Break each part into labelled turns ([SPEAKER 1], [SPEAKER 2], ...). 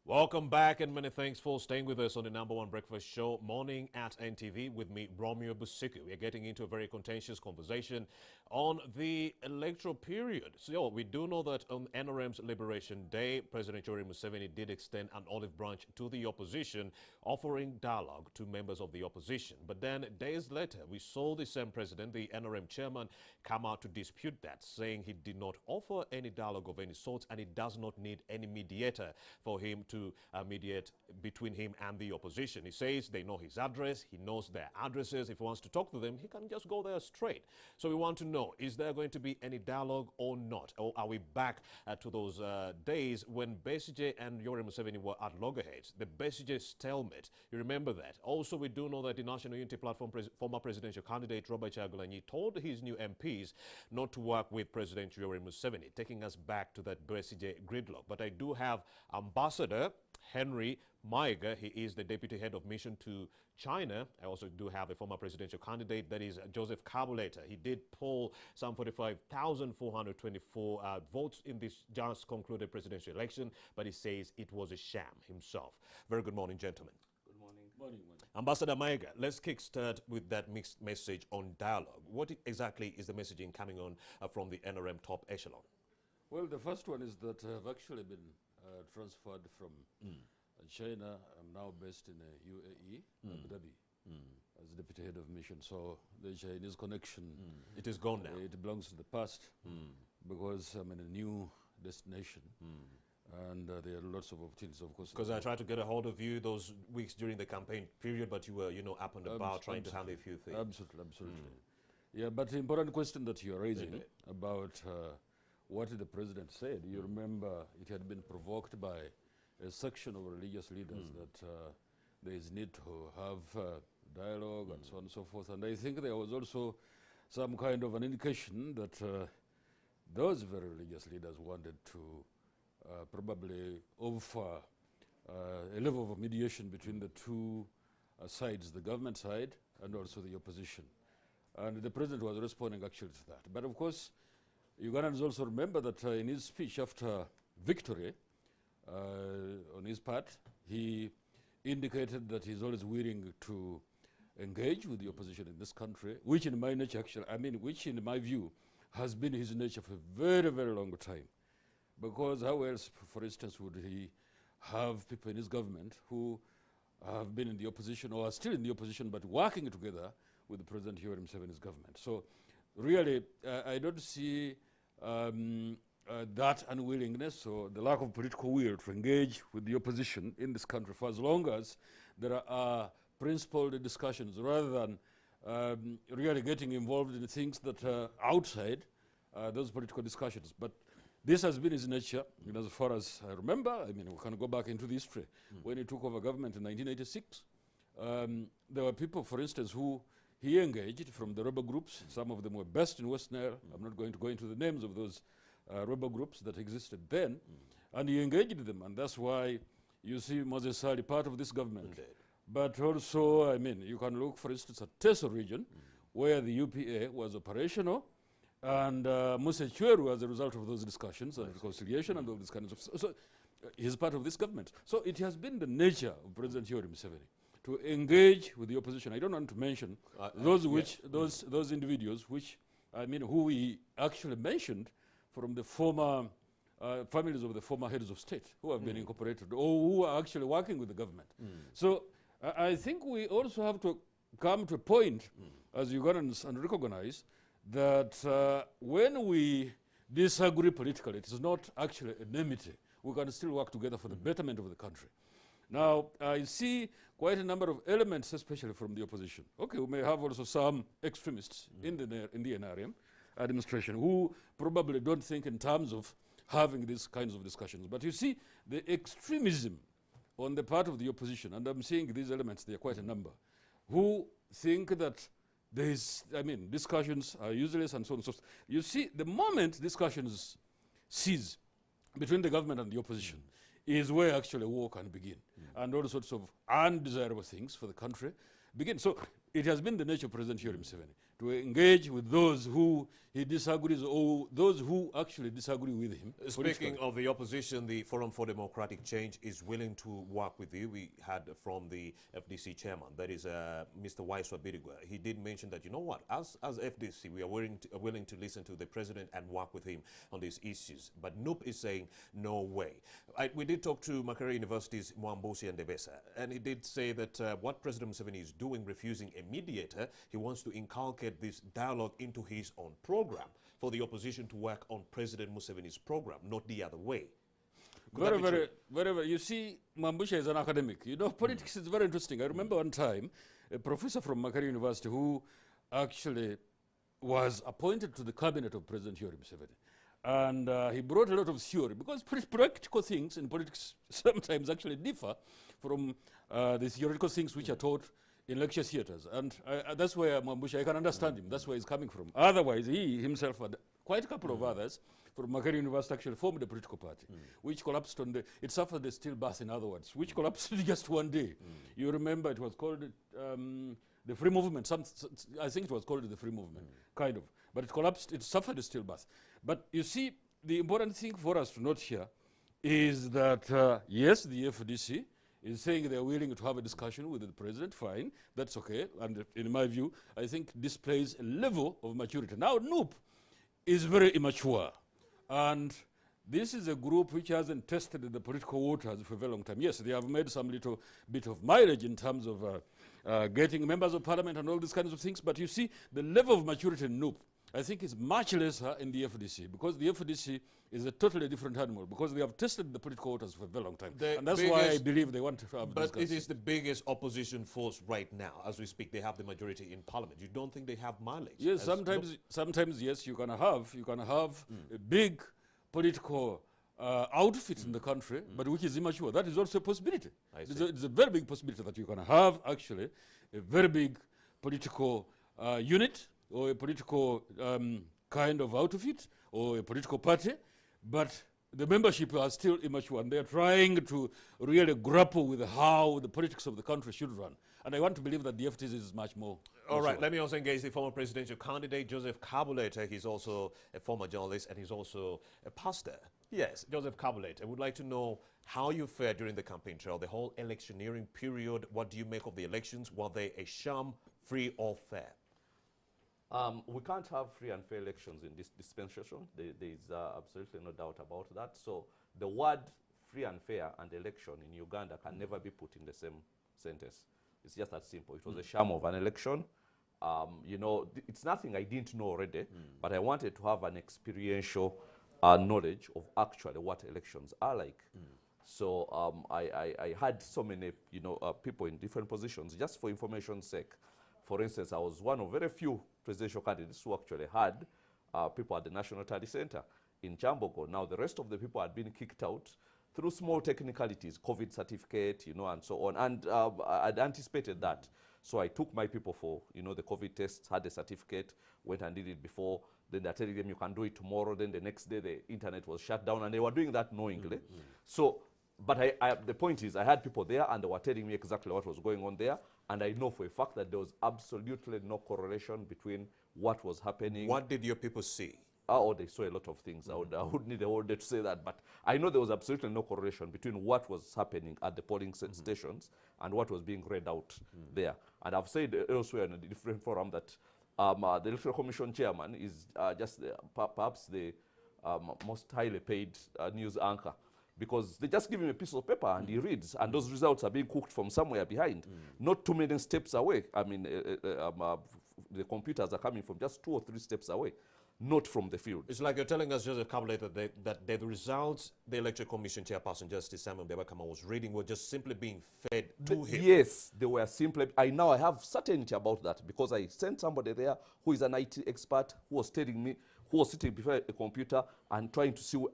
[SPEAKER 1] Welcome back and many thanks for staying with us on the #1 breakfast show, Morning at NTV, with me, Romeo Busiku. We are getting into a very contentious conversation on the electoral period. So we do know that on NRM's Liberation Day, President Yoweri Museveni did extend an olive branch to the opposition, offering dialogue to members of the opposition. But then days later, we saw the same president, the NRM chairman, come out to dispute that, saying he did not offer any dialogue of any sort and he does not need any mediator for him to mediate between him and the opposition. He says they know his address, he knows their addresses. If he wants to talk to them, he can just go there straight. So we want to know, is there going to be any dialogue or not? Or are we back to those days when Besigye and Yoweri Museveni were at loggerheads? The Besigye stalemate, you remember that. Also, we do know that the National Unity Platform former presidential candidate Robert Kyagulanyi told his new MPs not to work with President Yoweri Museveni, taking us back to that Besigye gridlock. But I do have Ambassador Henry Maiga. He is the deputy head of mission to China. I also do have a former presidential candidate, that is Joseph Kabuleta. He did poll some 45,424 votes in this just concluded presidential election, but he says it was a sham himself. Very good morning, gentlemen.
[SPEAKER 2] Good morning. Morning.
[SPEAKER 1] Ambassador Maiga, let's kickstart with that mixed message on dialogue. What exactly is the messaging coming on from the NRM top echelon?
[SPEAKER 2] Well, the first one is that I've actually been transferred from China. I'm now based in UAE, Abu Dhabi, as deputy head of mission. So the Chinese connection,
[SPEAKER 1] it is gone now.
[SPEAKER 2] It belongs to the past because I'm in a new destination. And there are lots of opportunities, of course.
[SPEAKER 1] Because I tried to get a hold of you those weeks during the campaign period, but you were, up and about trying to handle a few things.
[SPEAKER 2] Absolutely. Yeah, but the important question that you're raising about what the president said, you remember it had been provoked by a section of religious leaders that there is need to have dialogue and so on and so forth. And I think there was also some kind of an indication that those very religious leaders wanted to probably offer a level of mediation between the two sides, the government side and also the opposition. And the president was responding actually to that. But of course, Ugandans also remember that in his speech after victory, on his part, he indicated that he's always willing to engage with the opposition in this country, which in my nature which in my view has been his nature for a very, very long time. Because how else, for instance, would he have people in his government who have been in the opposition or are still in the opposition but working together with the President Yoweri Museveni's government? So really, I don't see that unwillingness or the lack of political will to engage with the opposition in this country for as long as there are principled discussions rather than really getting involved in things that are outside those political discussions. But this has been his nature, as far as I remember. We can go back into the history. When he took over government in 1986, there were people, for instance, who he engaged from the rebel groups. Some of them were based in West Nile. I'm not going to go into the names of those rebel groups that existed then. And he engaged them, and that's why you see Moses Sali part of this government.
[SPEAKER 1] Indeed.
[SPEAKER 2] But also, you can look, for instance, at Teso region, where the UPA was operational, and Musa Chweru, as a result of those discussions and reconciliation and all this kind of stuff. So he's part of this government. So it has been the nature of President Yoweri Museveni to engage with the opposition. I don't want to mention those individuals who he actually mentioned from the former families of the former heads of state who have been incorporated or who are actually working with the government. So I think we also have to come to a point as Ugandans and recognize that when we disagree politically, it is not actually enmity. We can still work together for the betterment of the country. Now, I see quite a number of elements, especially from the opposition. Okay, we may have also some extremists in the NRM administration who probably don't think in terms of having these kinds of discussions. But you see, the extremism on the part of the opposition, and I'm seeing these elements, there are quite a number, who think that there is, discussions are useless and so on and so forth. You see, the moment discussions cease between the government and the opposition, is where actually war can begin. And all sorts of undesirable things for the country begin. So it has been the nature of President Yoweri Museveni to engage with those who he disagrees or those who actually disagree with him.
[SPEAKER 1] Speaking of the opposition, the Forum for Democratic Change is willing to work with you. We had from the FDC chairman, that is Mr. Waiswa Birigwa. He did mention that, you know what, as FDC, we are willing to listen to the president and work with him on these issues. But NUP is saying no way. We did talk to Makerere University's Mwambusi and Debesa, and he did say that what President Museveni is doing, refusing a mediator, he wants to inculcate this dialogue into his own program for the opposition to work on President Museveni's program, not the other way.
[SPEAKER 2] Very. You see, Mwambusha is an academic. You know, politics is very interesting. I remember one time, a professor from Makerere University who actually was appointed to the cabinet of President Yoweri Museveni. And he brought a lot of theory, because practical things in politics sometimes actually differ from the theoretical things which are taught in lecture theaters. And that's where Mwambusha, I can understand him. That's where he's coming from. Otherwise, he himself and quite a couple of others from Makerere University actually formed a political party, which collapsed on it suffered a stillbirth, in other words, which collapsed just one day. You remember it was called the Free Movement. I think it was called the Free Movement, kind of. But it collapsed, it suffered a stillbirth. But you see, the important thing for us to note here is that, yes, the FDC is saying they're willing to have a discussion with the president, fine, that's okay. And in my view, I think displays a level of maturity. Now, NUP is very immature. And this is a group which hasn't tested the political waters for a very long time. Yes, they have made some little bit of mileage in terms of getting members of parliament and all these kinds of things. But you see, the level of maturity in NUP, I think, is much lesser in the FDC, because the FDC is a totally different animal, because they have tested the political waters for a very long time. And that's why I believe they want to have
[SPEAKER 1] But it is the biggest opposition force right now. As we speak, they have the majority in parliament. You don't think they have mileage?
[SPEAKER 2] Yes, sometimes yes, you can have a big political outfit in the country, but which is immature. That is also a possibility. It's a very big possibility that you can have actually a very big political unit, or a political kind of outfit, or a political party, but the membership are still immature, and they're trying to really grapple with how the politics of the country should run. And I want to believe that the FTC is much more.
[SPEAKER 1] All right, let me also engage the former presidential candidate, Joseph Kabuleta. He's also a former journalist, and he's also a pastor. Yes, Joseph Kabuleta, I would like to know how you fared during the campaign trail, the whole electioneering period. What do you make of the elections? Were they a sham, free or fair?
[SPEAKER 3] We can't have free and fair elections in this dispensation. There is absolutely no doubt about that. So the word free and fair and election in Uganda can never be put in the same sentence. It's just that simple. It was a sham of an election. You know, it's nothing I didn't know already, but I wanted to have an experiential knowledge of actually what elections are like. So I had so many, you know, people in different positions, just for information's sake. For instance, I was one of very few presidential candidates who actually had people at the National Study Center in Chambogo. Now, the rest of the people had been kicked out through small technicalities, COVID certificate, you know, and so on. And I'd anticipated that. So I took my people for, you know, the COVID tests, had the certificate, went and did it before. Then they're telling them you can do it tomorrow. Then the next day the internet was shut down, and they were doing that knowingly. So, but the point is, I had people there, and they were telling me exactly what was going on there. And I know for a fact that there was absolutely no correlation between what was happening.
[SPEAKER 1] What did your people see?
[SPEAKER 3] Oh, they saw a lot of things. I would need a whole day to say that. But I know there was absolutely no correlation between what was happening at the polling stations and what was being read out there. And I've said elsewhere in a different forum that the Electoral Commission chairman is just perhaps the most highly paid news anchor, because they just give him a piece of paper and he reads, and those results are being cooked from somewhere behind, not too many steps away. I mean, the computers are coming from just 2 or 3 steps away, not from the field.
[SPEAKER 1] It's like you're telling us, Joseph Kabuleta, that the results the Electoral Commission chairperson, Justice Simon Bebakama, was reading were just simply being fed to him.
[SPEAKER 3] Yes, they were simply. I have certainty about that, because I sent somebody there who is an IT expert who was telling me, who was sitting before a computer and trying to see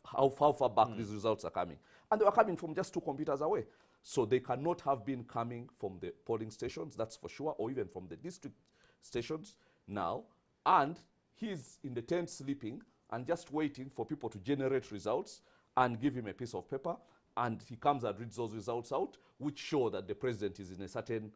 [SPEAKER 3] how far back these results are coming. And they were coming from just 2 computers away. So they cannot have been coming from the polling stations, that's for sure, or even from the district stations now. And he's in the tent sleeping and just waiting for people to generate results and give him a piece of paper. And he comes and reads those results out, which show that the president is in a certain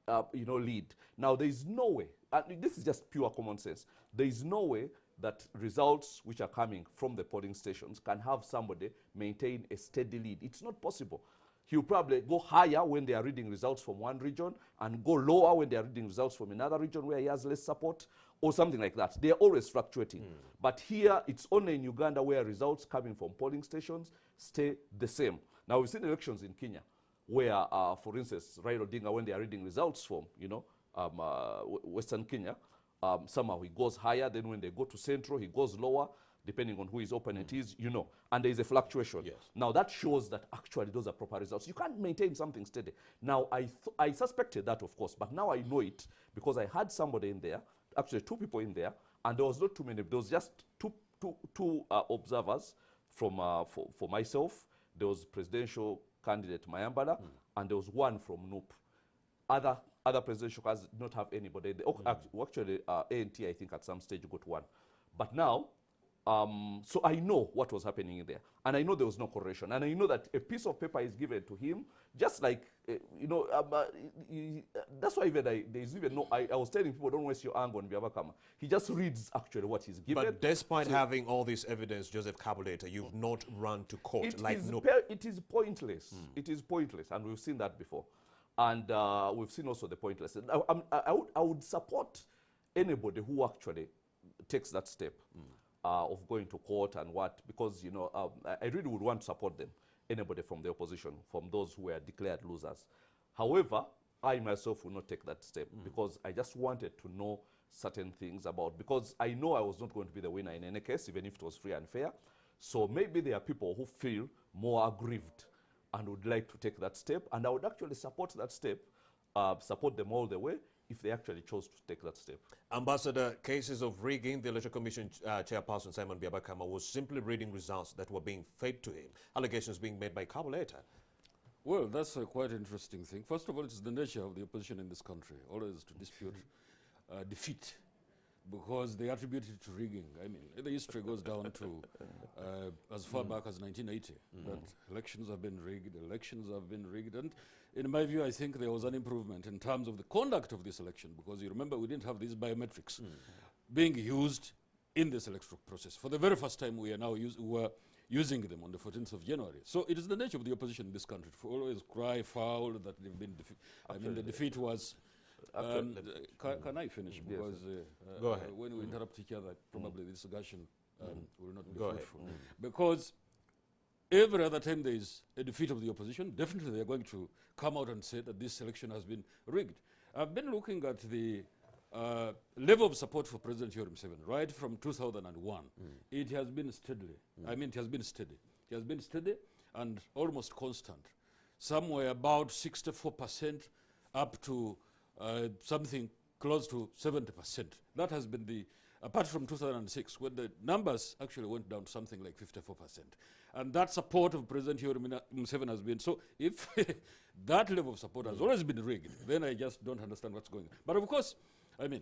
[SPEAKER 3] lead. Now, there is no way, and this is just pure common sense, there is no way that results which are coming from the polling stations can have somebody maintain a steady lead. It's not possible. He'll probably go higher when they are reading results from one region and go lower when they are reading results from another region where he has less support or something like that. They are always fluctuating. But here, it's only in Uganda where results coming from polling stations stay the same. Now, we've seen elections in Kenya where, for instance, Raila Odinga, when they are reading results from, Western Kenya, somehow he goes higher. Then when they go to Central, he goes lower, depending on who his opponent is, and there is a fluctuation.
[SPEAKER 1] Yes.
[SPEAKER 3] Now, that shows that actually those are proper results. You can't maintain something steady. Now, I suspected that, of course, but now I know it because I had somebody in there, actually 2 people in there, and there was not too many. There was just two observers from for myself. There was presidential candidate Mayambala, and there was one from NUP. Other presidential candidates did not have anybody. Actually, A&T, I think, at some stage got one. But now, so I know what was happening in there. And I know there was no correlation. And I know that a piece of paper is given to him, just like, that's why even there's even no, I was telling people, don't waste your anger on Biabakama. He just reads actually what he's given.
[SPEAKER 1] But despite having all this evidence, Joseph Kabuleta, you've not run to court
[SPEAKER 3] it
[SPEAKER 1] like
[SPEAKER 3] is
[SPEAKER 1] NUP.
[SPEAKER 3] It is pointless. It is pointless. And we've seen that before. And we've seen also the pointless. I would support anybody who actually takes that step of going to court and what, because, I really would want to support them, anybody from the opposition, from those who were declared losers. However, I myself will not take that step because I just wanted to know certain things about, because I know I was not going to be the winner in any case, even if it was free and fair. So maybe there are people who feel more aggrieved and would like to take that step, and I would actually support that step, support them all the way if they actually chose to take that step.
[SPEAKER 1] Ambassador, cases of rigging, the Electoral Commission chairperson Simon Biabakama was simply reading results that were being fed to him. Allegations being made by Kabuleta.
[SPEAKER 2] Well, that's a quite interesting thing. First of all, it's the nature of the opposition in this country, always to dispute defeat, because they attribute it to rigging. I mean, the history goes down to as far back as 1980, that elections have been rigged, and in my view, I think there was an improvement in terms of the conduct of this election, because you remember we didn't have these biometrics being used in this electoral process. For the very first time, we are now using them on the 14th of January. So it is the nature of the opposition in this country to always cry foul that they've been defeated. I mean, the defeat was... can I finish? Because
[SPEAKER 1] Go ahead.
[SPEAKER 2] when we interrupt each other, probably this discussion will not be
[SPEAKER 1] Go
[SPEAKER 2] fruitful. Because every other time there is a defeat of the opposition, definitely they are going to come out and say that this election has been rigged. I've been looking at the level of support for President Yoweri Museveni right from 2001. It has been steadily. I mean, it has been steady. It has been steady and almost constant. Somewhere about 64% up to something close to 70%. That has been the, apart from 2006, when the numbers actually went down to something like 54%. And that support of President Yoweri Museveni has been, so if that level of support has always been rigged, then I just don't understand what's going on. But of course, I mean,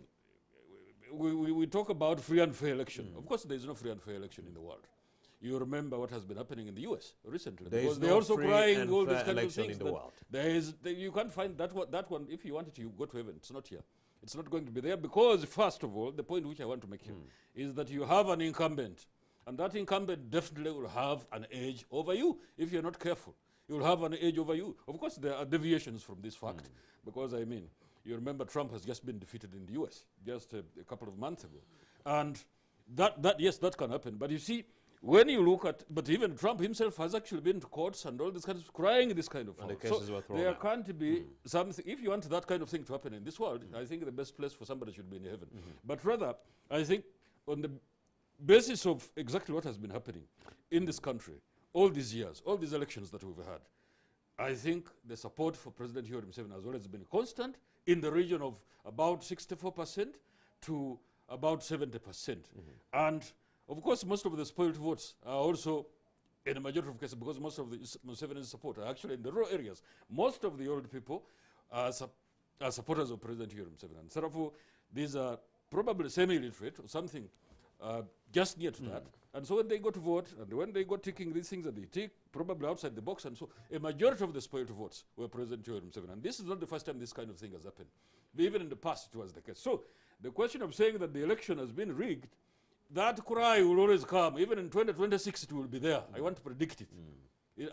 [SPEAKER 2] we talk about free and fair election. Of course, there is no free and fair election in the world. You remember what has been happening in the US recently.
[SPEAKER 1] There
[SPEAKER 2] because
[SPEAKER 1] is
[SPEAKER 2] they're
[SPEAKER 1] no
[SPEAKER 2] also
[SPEAKER 1] free
[SPEAKER 2] crying
[SPEAKER 1] and
[SPEAKER 2] all
[SPEAKER 1] fair
[SPEAKER 2] these kind of
[SPEAKER 1] election
[SPEAKER 2] things.
[SPEAKER 1] in the world.
[SPEAKER 2] You can't find that one. If you wanted to, you go to heaven. It's not here. It's not going to be there because, first of all, the point which I want to make here is that you have an incumbent. And that incumbent definitely will have an edge over you if you're not careful. You will have an edge over you. Of course, there are deviations from this fact because, I mean, you remember Trump has just been defeated in the US just a couple of months ago. And yes, that can happen. But you see, when you look at, but even Trump himself has actually been to courts and all this kind of crying this kind of
[SPEAKER 1] And the
[SPEAKER 2] so
[SPEAKER 1] cases were thrown
[SPEAKER 2] there
[SPEAKER 1] out.
[SPEAKER 2] can't be something, if you want that kind of thing to happen in this world, I think the best place for somebody should be in heaven. But rather, I think on the basis of exactly what has been happening in this country, all these years, all these elections that we've had, I think the support for President Yoweri Museveni has always been constant in the region of about 64% to about 70%. And of course, most of the spoiled votes are also, in a majority of cases, because most of the Museveni's support are actually in the rural areas. Most of the old people are supporters of President Yoweri Museveni. And therefore, these are probably semi-illiterate or something just near to that. And so when they go to vote, and when they go ticking these things that they tick, probably outside the box, and so a majority of the spoiled votes were President Yoweri Museveni. And this is not the first time this kind of thing has happened. Even in the past, it was the case. So the question of saying that the election has been rigged, that cry will always come. Even in 2026, it will be there. I want to predict it.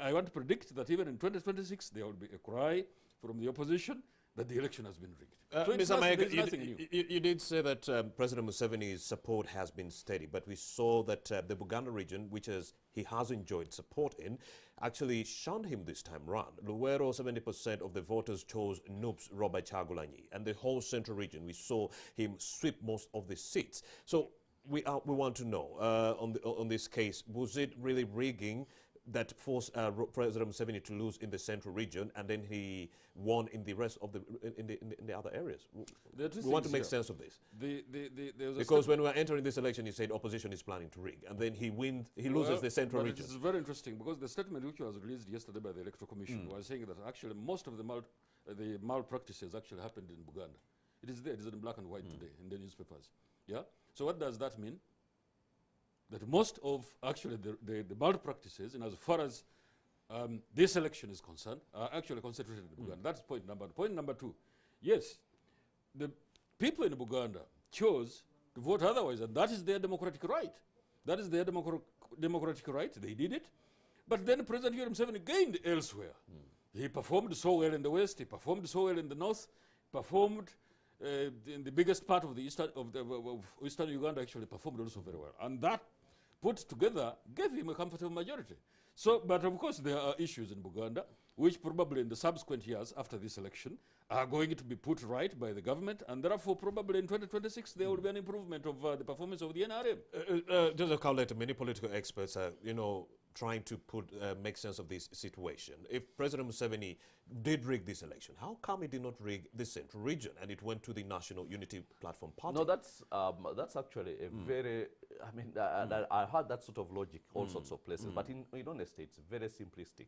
[SPEAKER 2] I want to predict that even in 2026, there will be a cry from the opposition that the election has been rigged. So
[SPEAKER 1] Mr. Mayor,
[SPEAKER 2] nothing new.
[SPEAKER 1] you did say that President Museveni's support has been steady, but we saw that the Buganda region, which he has enjoyed support in, actually shunned him this time round. Luwero, 70% of the voters chose Noop's Robert Chagulanyi, and the whole central region, we saw him sweep most of the seats. So we want to know, on this case, was it really rigging that forced President Museveni to lose in the central region, and then he won in the rest of in the other areas? We want to make sense of this. Because when we were entering this election, he said opposition is planning to rig, and then he loses the central region.
[SPEAKER 2] It is very interesting, because the statement which was released yesterday by the Electoral Commission was saying that actually most of the malpractices actually happened in Buganda. It is there, it is in black and white today in the newspapers. Yeah. So what does that mean? That most of actually the malpractices, and as far as this election is concerned, are actually concentrated in Buganda. That's point number one. Point number two, yes, the people in Buganda chose to vote otherwise, and that is their democratic right. That is their democratic right. They did it. But then President Yoweri Museveni gained elsewhere. He performed so well in the west. He performed so well in the north. Performed in the biggest part of the eastern Uganda, actually performed also very well, and that put together gave him a comfortable majority. So, but of course there are issues in Buganda which probably in the subsequent years after this election are going to be put right by the government, and therefore probably in 2026 there will be an improvement of the performance of the NRM.
[SPEAKER 1] Joseph Kabuleta, many political experts are, trying to make sense of this situation. If President Museveni did rig this election, how come he did not rig the central region and it went to the National Unity Platform Party?
[SPEAKER 3] No, that's actually a very, I heard that sort of logic all sorts of places, but in honesty, it's very simplistic.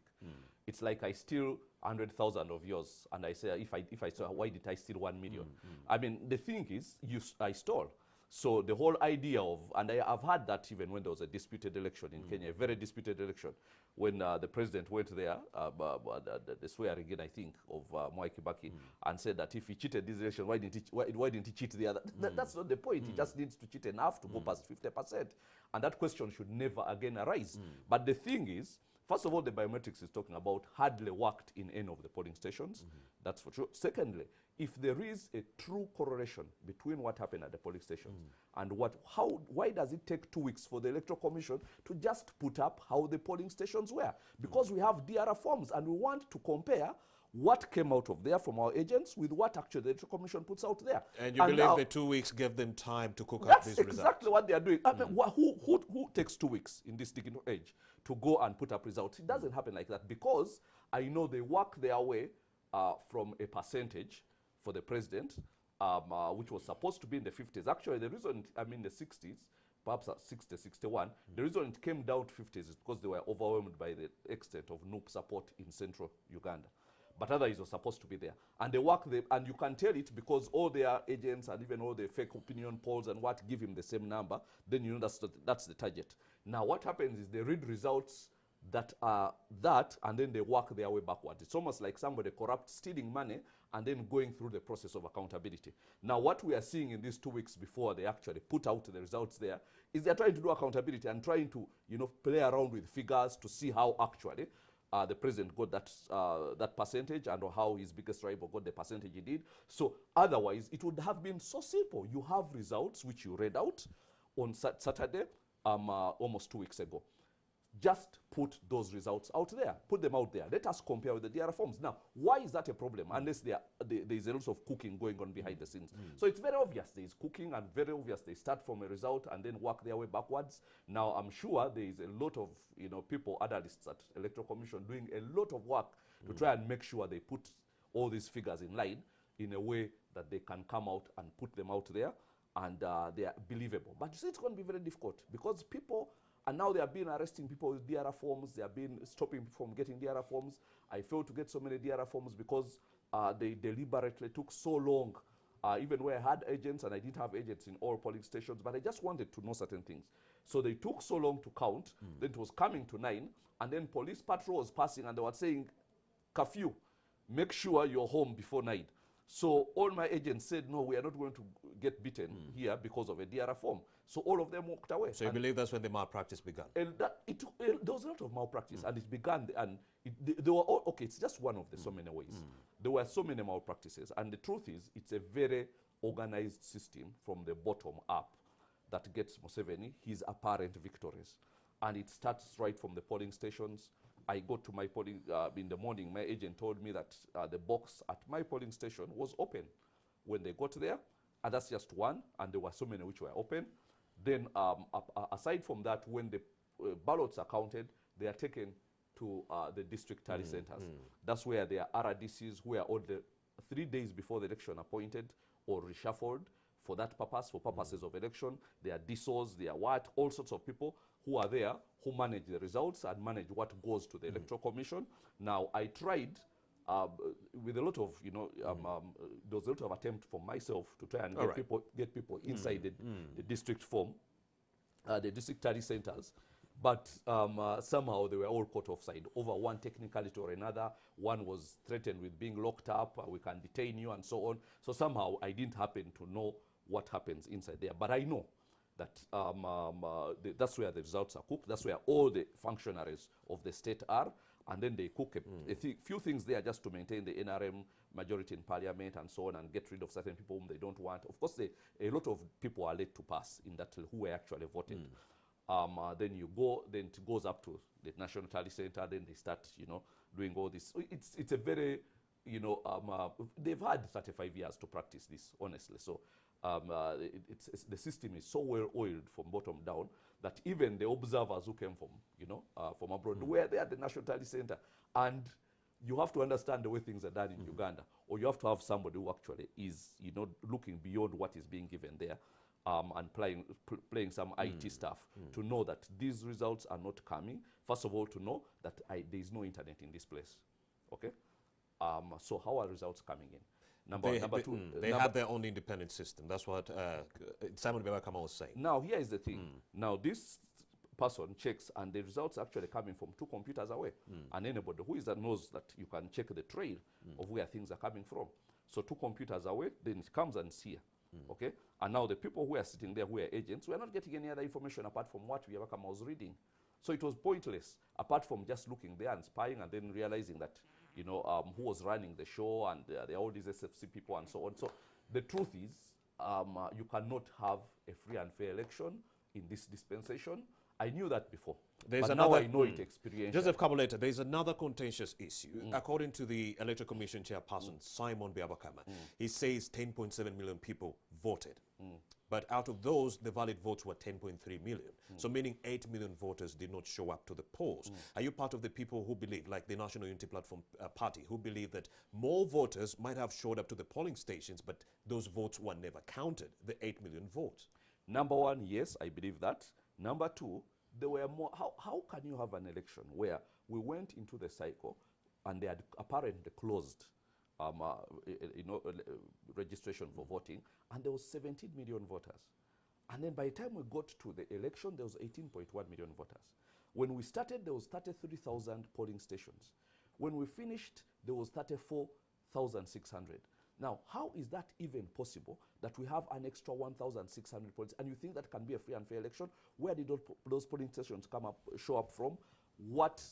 [SPEAKER 3] It's like I steal 100,000 of yours, and I say, if I stole, why did I steal 1 million? I mean, the thing is, I stole. So the whole idea of, and I've heard that even when there was a disputed election in Kenya, a very disputed election, when the president went there, the swearing again, I think, of Mwai Kibaki, and said that if he cheated this election, why didn't he cheat the other? That's not the point. He just needs to cheat enough to go past 50%. And that question should never again arise. But the thing is, first of all, the biometrics is talking about hardly worked in any of the polling stations. That's for sure. Secondly, if there is a true correlation between what happened at the polling stations and why does it take 2 weeks for the Electoral Commission to just put up how the polling stations were? Because we have DRA forms and we want to compare what came out of there from our agents with what actually the Electoral Commission puts out there.
[SPEAKER 1] And you believe the 2 weeks gave them time to cook up these results?
[SPEAKER 3] That's exactly what they are doing. I mean, who takes 2 weeks in this digital age to go and put up results? It doesn't happen like that, because I know they work their way from a percentage for the president, which was supposed to be in the 50s. Actually, the reason, the 60s, perhaps at 60, 61, the reason it came down to 50s is because they were overwhelmed by the extent of NUP support in central Uganda. But otherwise, it was supposed to be there. And they work there, and you can tell it because all their agents and even all the fake opinion polls and what give him the same number, then you know that's the target. Now, what happens is they read results that are that, and then they work their way backwards. It's almost like somebody corrupt, stealing money, and then going through the process of accountability. Now, what we are seeing in these 2 weeks before they actually put out the results there is they're trying to do accountability and trying to, play around with figures to see how actually the president got that percentage and how his biggest rival got the percentage he did. So otherwise, it would have been so simple. You have results which you read out on Saturday, almost 2 weeks ago. Just put those results out there. Put them out there. Let us compare with the DRA forms. Now, why is that a problem? Unless there is a lot of cooking going on behind the scenes. So it's very obvious there is cooking, and very obvious they start from a result and then work their way backwards. Now, I'm sure there is a lot of people, analysts at Electoral Commission doing a lot of work to try and make sure they put all these figures in line in a way that they can come out and put them out there and they are believable. But you see, it's going to be very difficult because people. And now they have been arresting people with DRA forms. They have been stopping people from getting DRA forms. I failed to get so many DRA forms because they deliberately took so long even where I had agents, and I didn't have agents in all polling stations, but I just wanted to know certain things. So they took so long to count, then it was coming to 9, and then police patrol was passing, and they were saying, curfew, make sure you're home before 9. So all my agents said, no, we are not going to get beaten here because of a DRR form. So all of them walked away.
[SPEAKER 1] So you believe that's when the malpractice began?
[SPEAKER 3] And there was a lot of malpractice, and it began, and they were all, okay, it's just one of the so many ways. There were so many malpractices, and the truth is, it's a very organized system from the bottom up that gets Museveni his apparent victories. And it starts right from the polling stations. I go to my polling, in the morning, my agent told me that the box at my polling station was open. When they got there, and that's just one, and there were so many which were open. Then aside from that, when the ballots are counted, they are taken to the district tally centers. That's where there are RDCs, where all the 3 days before the election appointed or reshuffled for that purpose, for purposes of election. There are DSOs, there are what, all sorts of people who are there, who manage the results and manage what goes to the Electoral Commission. Now, I tried with a lot of, there was a lot of attempt from myself to try and get people inside the district form, the district tally centers. But somehow they were all caught offside over one technicality or another. One was threatened with being locked up, we can detain you, and so on. So somehow I didn't happen to know what happens inside there. But I know that that's where the results are cooked. That's where all the functionaries of the state are. And then they cook a few things there just to maintain the NRM majority in parliament and so on, and get rid of certain people whom they don't want. Of course, a lot of people are late to pass in that who were actually voted. Then you go, then it goes up to the National Tally Center, then they start, doing all this. So it's a very, they've had 35 years to practice this, honestly. So the system is so well oiled from bottom down that even the observers who came from abroad were there at the National Tally Center. And you have to understand the way things are done in Uganda, or you have to have somebody who actually is, looking beyond what is being given there. And playing some IT stuff to know that these results are not coming. First of all, to know that there is no internet in this place. Okay? So how are results coming in? Number two.
[SPEAKER 1] They have their own independent system. That's what Simon Bebakama was saying.
[SPEAKER 3] Now, here is the thing. Now, this person checks, and the results are actually coming from 2 computers away. And anybody who is that knows that you can check the trail of where things are coming from. So 2 computers away, then it comes and it's here. Okay, and now the people who are sitting there, who are agents, we are not getting any other information apart from what Bebakama was reading. So it was pointless, apart from just looking there and spying, and then realizing that, who was running the show, and there are all these SFC people and so on. So the truth is, you cannot have a free and fair election in this dispensation. I knew that before. But now I know it experientially.
[SPEAKER 1] Joseph Kabuleta, there's another contentious issue. According to the Electoral Commission chairperson, Simon Bebakama, he says 10.7 million people voted. But out of those, the valid votes were 10.3 million. So meaning 8 million voters did not show up to the polls. Are you part of the people who believe, like the National Unity Platform Party, who believe that more voters might have showed up to the polling stations, but those votes were never counted, the 8 million votes?
[SPEAKER 3] Number one, yes, I believe that. Number two, there were more. How can you have an election where we went into the cycle and they had apparently closed registration for voting, and there was 17 million voters. And then by the time we got to the election, there was 18.1 million voters. When we started, there was 33,000 polling stations. When we finished, there was 34,600. Now, how is that even possible that we have an extra 1,600 points? And you think that can be a free and fair election? Where did those polling stations show up from? What?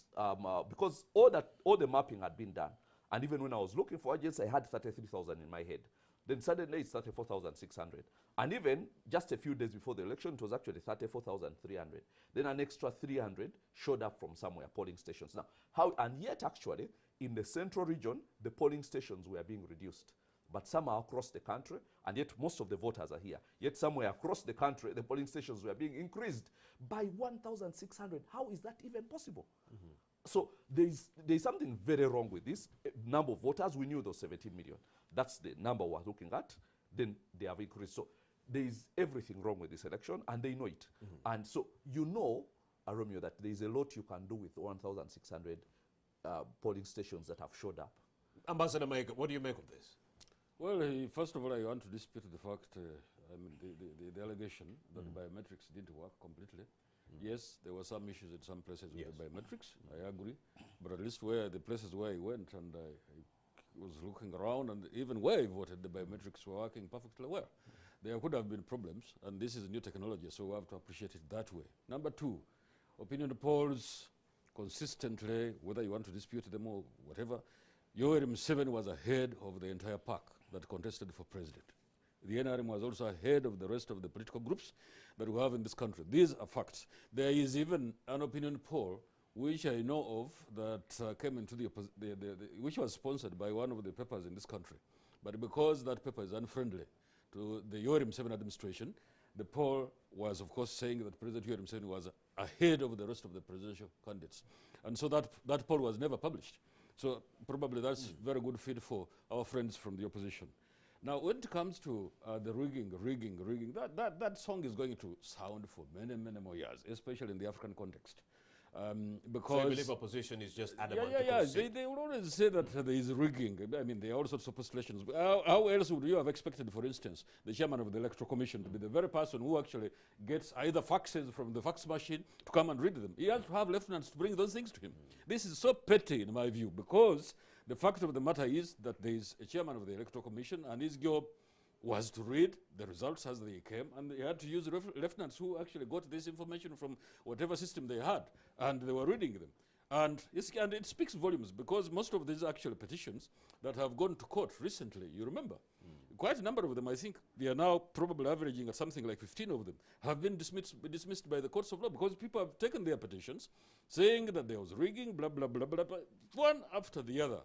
[SPEAKER 3] Because all the mapping had been done. And even when I was looking for agents, I had 33,000 in my head. Then suddenly it's 34,600. And even just a few days before the election, it was actually 34,300. Then an extra 300 showed up from somewhere, polling stations. Now, how? And yet actually, in the central region, the polling stations were being reduced. But somehow across the country, and yet most of the voters are here, yet somewhere across the country, the polling stations were being increased by 1,600. How is that even possible? So there's something very wrong with this. Number of voters, we knew those 17 million. That's the number we're looking at. Then they have increased. So there is everything wrong with this election, and they know it. And so Romeo, that there is a lot you can do with 1,600 polling stations that have showed up.
[SPEAKER 1] Ambassador Mike, what do you make of this?
[SPEAKER 2] Well, first of all, I want to dispute the fact, I mean, the allegation that biometrics didn't work completely. Yes, there were some issues in some places with the biometrics, I agree. But at least where the places where I went and I was looking around, and even where I voted, the biometrics were working perfectly well. There could have been problems, and this is new technology, so we have to appreciate it that way. Number two, opinion polls consistently, whether you want to dispute them or whatever, Yoweri Museveni was ahead of the entire pack that contested for president. The NRM was also ahead of the rest of the political groups that we have in this country. These are facts. There is even an opinion poll which I know of that came into which was sponsored by one of the papers in this country. But because that paper is unfriendly to the Yoweri Museveni administration, the poll was, of course, saying that President Yoweri Museveni was ahead of the rest of the presidential candidates. And so that poll was never published. So probably that's very good feed for our friends from the opposition. Now, when it comes to the rigging, that song is going to sound for many, many more years, especially in the African context. Because
[SPEAKER 1] so you believe opposition is just adamant?
[SPEAKER 2] They will always say that there is rigging. I mean, there are all sorts of postulations. How else would you have expected, for instance, the chairman of the Electoral Commission to be the very person who actually gets either faxes from the fax machine to come and read them? He has to have lieutenants to bring those things to him. This is so petty, in my view, because the fact of the matter is that there is a chairman of the Electoral Commission, and his job was to read the results as they came, and they had to use lieutenants who actually got this information from whatever system they had, and they were reading them. And it speaks volumes, because most of these actual petitions that have gone to court recently, you remember, quite a number of them, I think they are now probably averaging at something like 15 of them, have been dismissed by the courts of law, because people have taken their petitions saying that there was rigging, blah, blah, blah, blah, blah, one after the other,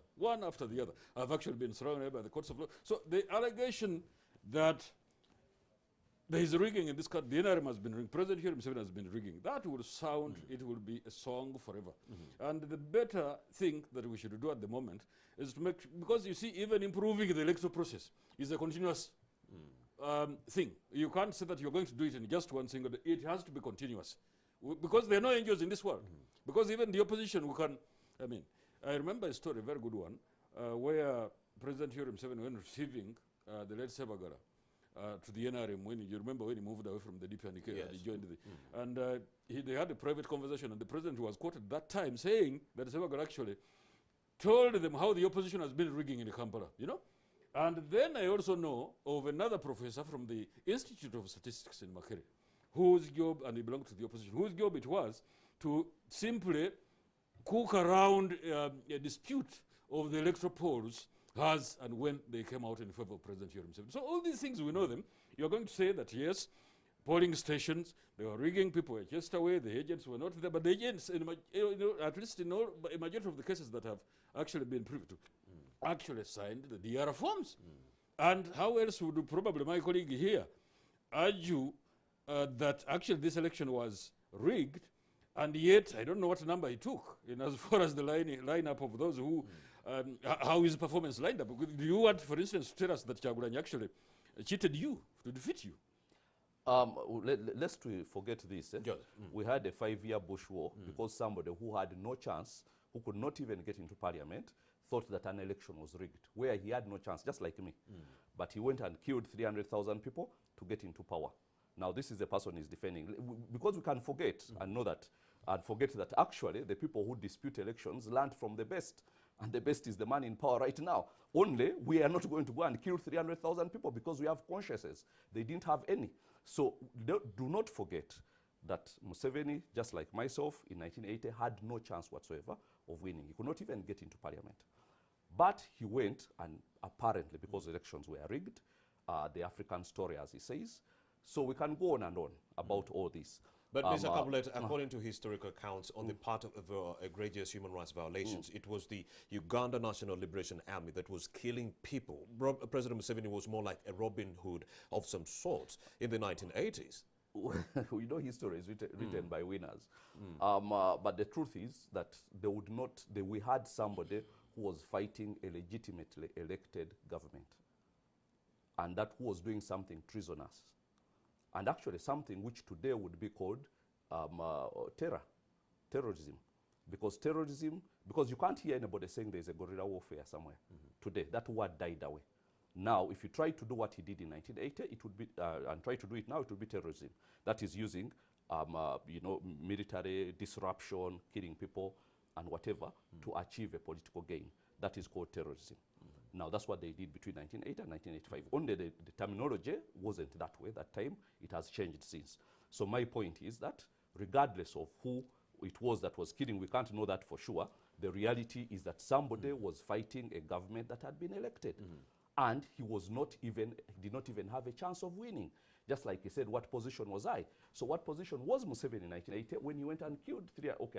[SPEAKER 2] have actually been thrown away by the courts of law. So the allegation that there is rigging in this country, the NRM has been rigging, President Yoweri Museveni has been rigging, that will sound, it will be a song forever. And the better thing that we should do at the moment is to make, because you see, even improving the electoral process is a continuous thing. You can't say that you're going to do it in just one single day. It has to be continuous. Because there are no angels in this world. Because even the opposition, I remember a story, a very good one, where President Yoweri Museveni, when receiving the late Sebagala to the NRM, you remember when he moved away from the DP and he joined and they had a private conversation, and the president was quoted that time saying that Sebagala actually told them how the opposition has been rigging in Kampala, you know? And then I also know of another professor from the Institute of Statistics in Makere, whose job, and he belonged to the opposition, whose job it was to simply cook around a dispute of the electoral polls as and when they came out in favor of President Yoweri Museveni. So all these things, we know them. You're going to say that, yes, polling stations, they were rigging, people were chased away, the agents were not there, but the agents, at least in a majority of the cases that have actually been privy to, actually signed the DR forms. And how else would probably my colleague here argue that actually this election was rigged, and yet I don't know what number he took in as far as the lineup of those who, how his performance lined up. Do you want, for instance, to tell us that Kyagulanyi actually cheated you to defeat you?
[SPEAKER 3] Let's forget this. We had a 5-year bush war because somebody who had no chance, who could not even get into parliament, thought that an election was rigged, where he had no chance, just like me. But he went and killed 300,000 people to get into power. Now, this is the person he's defending. Because we can forget and know that, and forget that actually the people who dispute elections learned from the best. And the best is the man in power right now. Only we are not going to go and kill 300,000 people because we have consciences. They didn't have any. So do not forget that Museveni, just like myself in 1980, had no chance whatsoever of winning. He could not even get into parliament. But he went, and apparently because elections were rigged, the African story, as he says. So we can go on and on about all this.
[SPEAKER 1] But Mr. Kabuleta, according to historical accounts on the part of egregious human rights violations, it was the Uganda National Liberation Army that was killing people. President Museveni was more like a Robin Hood of some sort in the 1980s.
[SPEAKER 3] We know history is written by winners. But the truth is that we had somebody who was fighting a legitimately elected government, and that who was doing something treasonous. And actually something which today would be called terrorism. Because you can't hear anybody saying there's a guerrilla warfare somewhere today. That word died away. Now, if you try to do what he did in 1980, it would be, and try to do it now, it would be terrorism. That is using, you know, military disruption, killing people, and whatever, to achieve a political gain. That is called terrorism. Now, that's what they did between 1980 and 1985. Only the terminology wasn't that way that time. It has changed since. So my point is that regardless of who it was that was killing, we can't know that for sure. The reality is that somebody was fighting a government that had been elected. And he was not even, did not even have a chance of winning. Just like he said, what position was I? So what position was Museveni in 1980 when he went and killed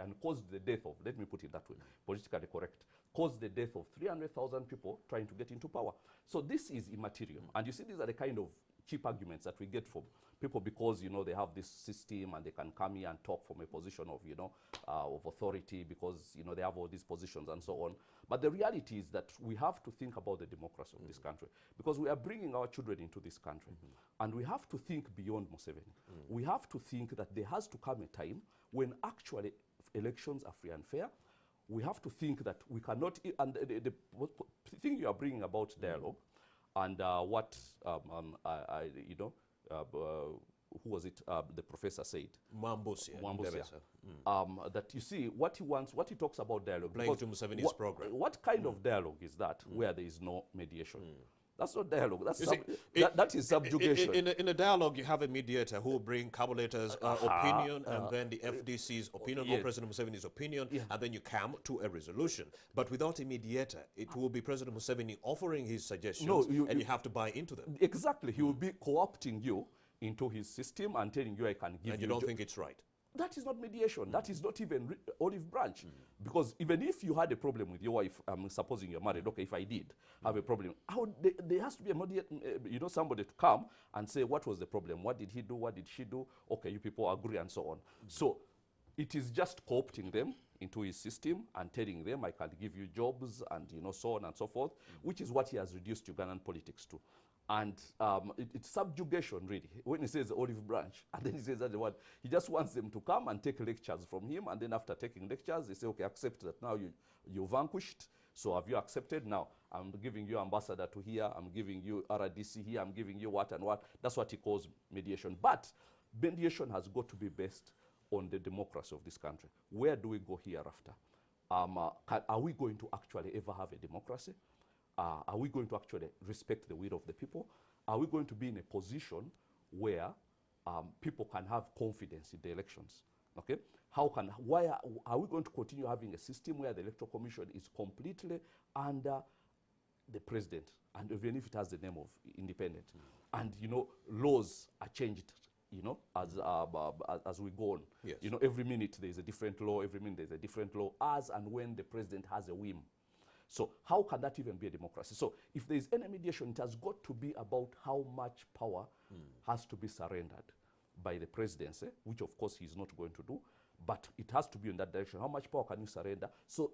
[SPEAKER 3] and caused the death of, let me put it that way, politically correct, caused the death of 300,000 people trying to get into power. So this is immaterial. And you see, these are the kind of cheap arguments that we get from people because, you know, they have this system and they can come here and talk from a position of, you know, of authority because, you know, they have all these positions and so on. But the reality is that we have to think about the democracy of this country because we are bringing our children into this country. And we have to think beyond Museveni. We have to think that there has to come a time when actually elections are free and fair. We have to think that we cannot, and the thing you are bringing about dialogue, and what you know, who was it? The professor said.
[SPEAKER 1] Mambusia.
[SPEAKER 3] That you see what he wants, what he talks about dialogue.
[SPEAKER 1] Playing to Museveni's program.
[SPEAKER 3] What kind of dialogue is that where there is no mediation? That's not dialogue. That's that is subjugation.
[SPEAKER 1] In a dialogue, you have a mediator who will bring Kabuleta's opinion and then the FDC's opinion, or President Museveni's opinion, and then you come to a resolution. But without a mediator, it will be President Museveni offering his suggestions, and you have to buy into them.
[SPEAKER 3] Exactly. He will be co-opting you into his system and telling you, I can give you.
[SPEAKER 1] And you don't think it's right?
[SPEAKER 3] That is not mediation. That is not even olive branch. Because even if you had a problem with your wife, supposing you're married, okay, if I did have a problem, there has to be a you know, somebody to come and say, what was the problem? What did he do? What did she do? Okay, you people agree and so on. So it is just co-opting them into his system and telling them, I can give you jobs and, you know, so on and so forth, which is what he has reduced Ugandan politics to. And it's subjugation, really, when he says olive branch. And then he says that the word, he just wants them to come and take lectures from him. And then after taking lectures, they say, okay, accept that now you're vanquished. So have you accepted? Now I'm giving you ambassador to here. I'm giving you RDC here. I'm giving you what and what. That's what he calls mediation. But mediation has got to be based on the democracy of this country. Where do we go hereafter? Are we going to actually ever have a democracy? Are we going to actually respect the will of the people? Are we going to be in a position where people can have confidence in the elections? Okay? Why are we going to continue having a system where the Electoral Commission is completely under the president, and even if it has the name of independent, and, you know, laws are changed, you know, as we go on.
[SPEAKER 1] Yes.
[SPEAKER 3] You know, every minute there's a different law, every minute there's a different law, as and when the president has a whim. So how can that even be a democracy? So if there is any mediation, it has got to be about how much power has to be surrendered by the presidency, which of course he's not going to do, but it has to be in that direction. How much power can you surrender? So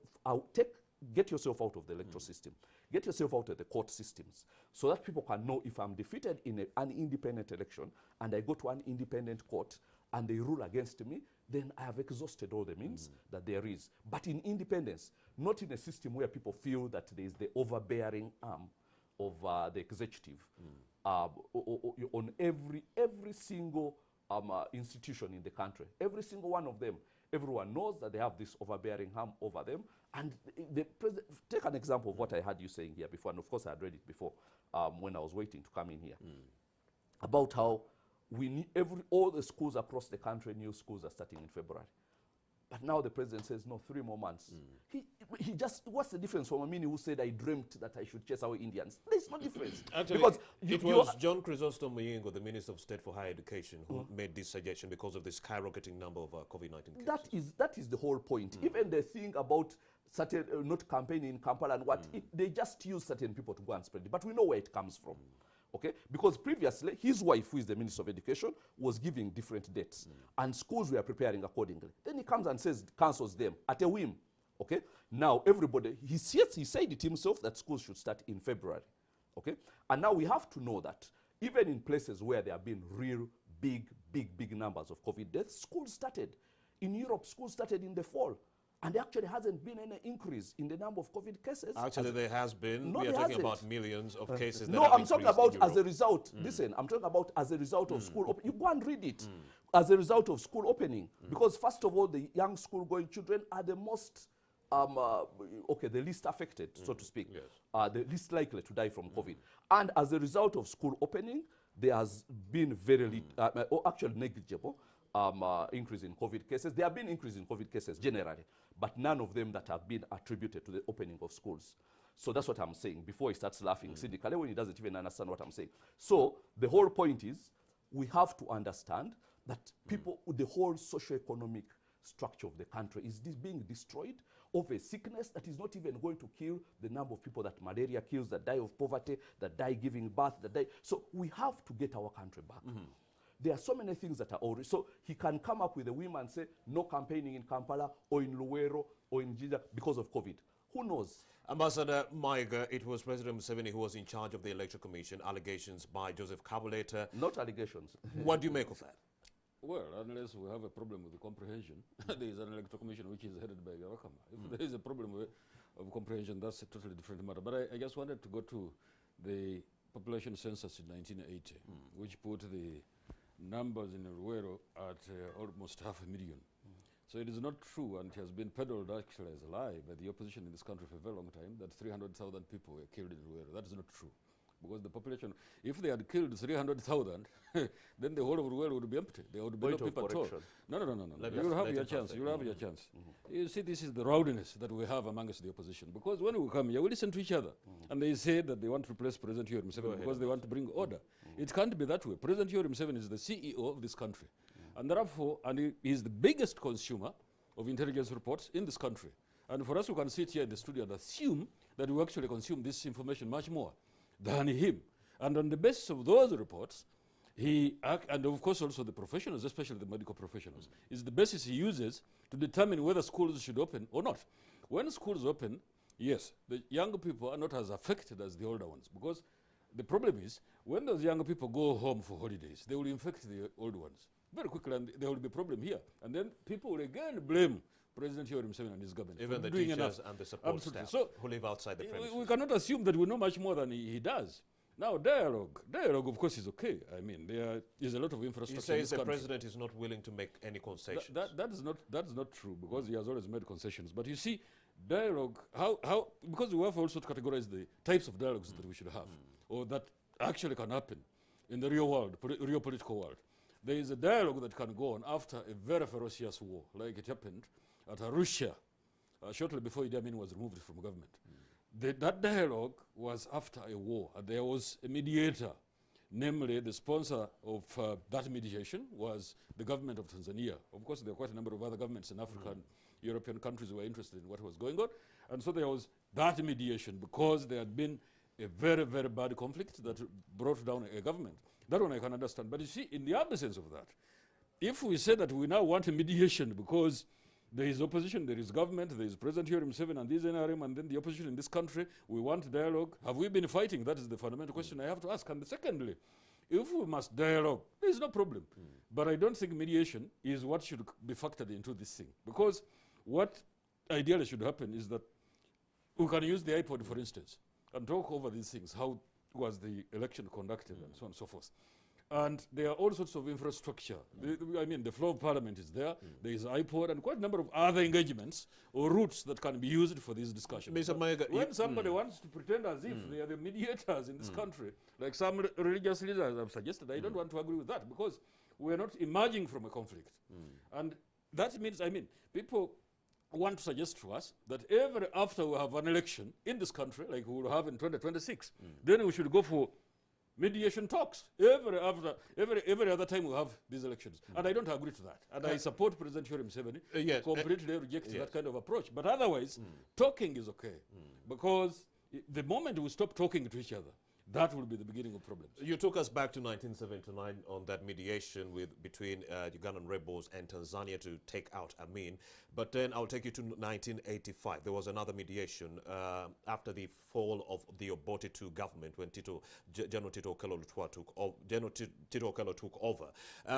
[SPEAKER 3] get yourself out of the electoral system. Get yourself out of the court systems so that people can know if I'm defeated in an independent election and I go to an independent court and they rule against me, then I have exhausted all the means that there is. But in independence, not in a system where people feel that there is the overbearing arm of the executive on every single institution in the country. Every single one of them, everyone knows that they have this overbearing arm over them. And take an example of what I had you saying here before, and of course I had read it before when I was waiting to come in here, about how we need all the schools across the country, new schools are starting in February. But now the president says, no, 3 more months. He just, what's the difference from Amini who said, I dreamt that I should chase away Indians? There's no difference.
[SPEAKER 1] Actually,
[SPEAKER 3] because
[SPEAKER 1] it was John Chrysostom Muyingo, the Minister of State for Higher Education, who made this suggestion because of the skyrocketing number of COVID-19 cases.
[SPEAKER 3] That is the whole point. Even the thing about certain, not campaigning in Kampala and what, they just use certain people to go and spread it. But we know where it comes from. Okay? Because previously, his wife, who is the Minister of Education, was giving different dates. And schools were preparing accordingly. Then he comes and says, cancels them at a whim. Okay? Now, everybody, he said it himself that schools should start in February. Okay? And now we have to know that even in places where there have been real big numbers of COVID deaths, schools started. In Europe, schools started in the fall. And there actually hasn't been any increase in the number of COVID cases.
[SPEAKER 1] Actually, there has been.
[SPEAKER 3] No,
[SPEAKER 1] we are
[SPEAKER 3] there
[SPEAKER 1] talking
[SPEAKER 3] hasn't.
[SPEAKER 1] about millions of cases.
[SPEAKER 3] No,
[SPEAKER 1] that have
[SPEAKER 3] I'm talking
[SPEAKER 1] increased
[SPEAKER 3] about
[SPEAKER 1] in
[SPEAKER 3] as a
[SPEAKER 1] Europe.
[SPEAKER 3] result. Listen, I'm talking about as a result of school. You go and read it. As a result of school opening, because first of all, the young school-going children are the most, the least affected, so to speak.
[SPEAKER 1] Yes.
[SPEAKER 3] The least likely to die from COVID. And as a result of school opening, there has been very actually negligible increase in COVID cases. There have been increase in COVID cases generally, but none of them that have been attributed to the opening of schools. So that's what I'm saying before he starts laughing cynically when he doesn't even understand what I'm saying. So the whole point is we have to understand that people, the whole socio-economic structure of the country is being destroyed of a sickness that is not even going to kill the number of people that malaria kills, that die of poverty, that die giving birth, that die. So we have to get our country back. There are so many things that are already, so he can come up with a whim and say, no campaigning in Kampala or in Luwero or in Jida because of COVID. Who knows?
[SPEAKER 1] Ambassador Maiga, it was President Museveni who was in charge of the Electoral Commission, allegations by Joseph Kabuleta.
[SPEAKER 3] Not allegations.
[SPEAKER 1] What do you make of that?
[SPEAKER 2] Well, unless we have a problem with the comprehension, there is an electoral commission which is headed by Garakama. If there is a problem of comprehension, that's a totally different matter. But I just wanted to go to the population census in 1980, which put the numbers in Ruwero at almost 500,000. So it is not true, and it has been peddled actually as a lie by the opposition in this country for a very long time, that 300,000 people were killed in Ruwero. That is not true. Because the population, if they had killed 300,000, then the whole of Ruwero would be empty. There would be no people at all. No. You will have your chance. You will have your chance. You see, this is the rowdiness that we have amongst the opposition. Because when we come here, we listen to each other. And they say that they want to replace President Yoweri Museveni because they want to bring order. It can't be that way. President Yoweri Museveni is the CEO of this country. And therefore, he is the biggest consumer of intelligence reports in this country. And for us, we can sit here in the studio and assume that we actually consume this information much more than him. And on the basis of those reports, and of course also the professionals, especially the medical professionals, is the basis he uses to determine whether schools should open or not. When schools open, yes, the younger people are not as affected as the older ones, because the problem is when those younger people go home for holidays, they will infect the old ones very quickly, and there will be a problem here. And then people will again blame President Yoweri Museveni and his government.
[SPEAKER 1] Even the teachers and the support staff who live outside the premises.
[SPEAKER 2] We cannot assume that we know much more than he does. Now, dialogue of course is okay. I mean, there is a lot of infrastructure.
[SPEAKER 1] He says the president is not willing to make any concessions.
[SPEAKER 2] That is not true, because he has always made concessions. But you see, dialogue, because we have also to categorize the types of dialogues that we should have, or that actually can happen in the real world, real political world. There is a dialogue that can go on after a very ferocious war, like it happened at Arusha, shortly before Idi Amin was removed from government. That dialogue was after a war. There was a mediator, namely the sponsor of that mediation was the government of Tanzania. Of course, there were quite a number of other governments in Africa and European countries who were interested in what was going on. And so there was that mediation, because there had been a very, very bad conflict that brought down a government. That one I can understand. But you see, in the absence of that, if we say that we now want a mediation because there is opposition, there is government, there is President Yoweri Museveni and this NRM, and then the opposition in this country, we want dialogue. Have we been fighting? That is the fundamental question I have to ask. And secondly, if we must dialogue, there is no problem. But I don't think mediation is what should be factored into this thing. Because what ideally should happen is that we can use the iPod, for instance, and talk over these things. How was the election conducted and so on and so forth. And there are all sorts of infrastructure. The floor of parliament is there. There is iPod and quite a number of other engagements or routes that can be used for these discussions.
[SPEAKER 1] Mr. Maiga,
[SPEAKER 2] when somebody wants to pretend as if they are the mediators in this country, like some religious leaders have suggested, I don't want to agree with that, because we are not emerging from a conflict. And that means, people want to suggest to us that after we have an election in this country, like we will have in 2026, then we should go for mediation talks every other time we have these elections. And I don't agree to that. And I support President Yoweri Museveni, completely reject that kind of approach. But otherwise, talking is okay. Because the moment we stop talking to each other, that will be the beginning of problems.
[SPEAKER 1] You took us back to 1979 on that mediation between Ugandan rebels and Tanzania to take out Amin. But then I'll take you to 1985. There was another mediation after the fall of the Obote II government when General Tito Okello took over.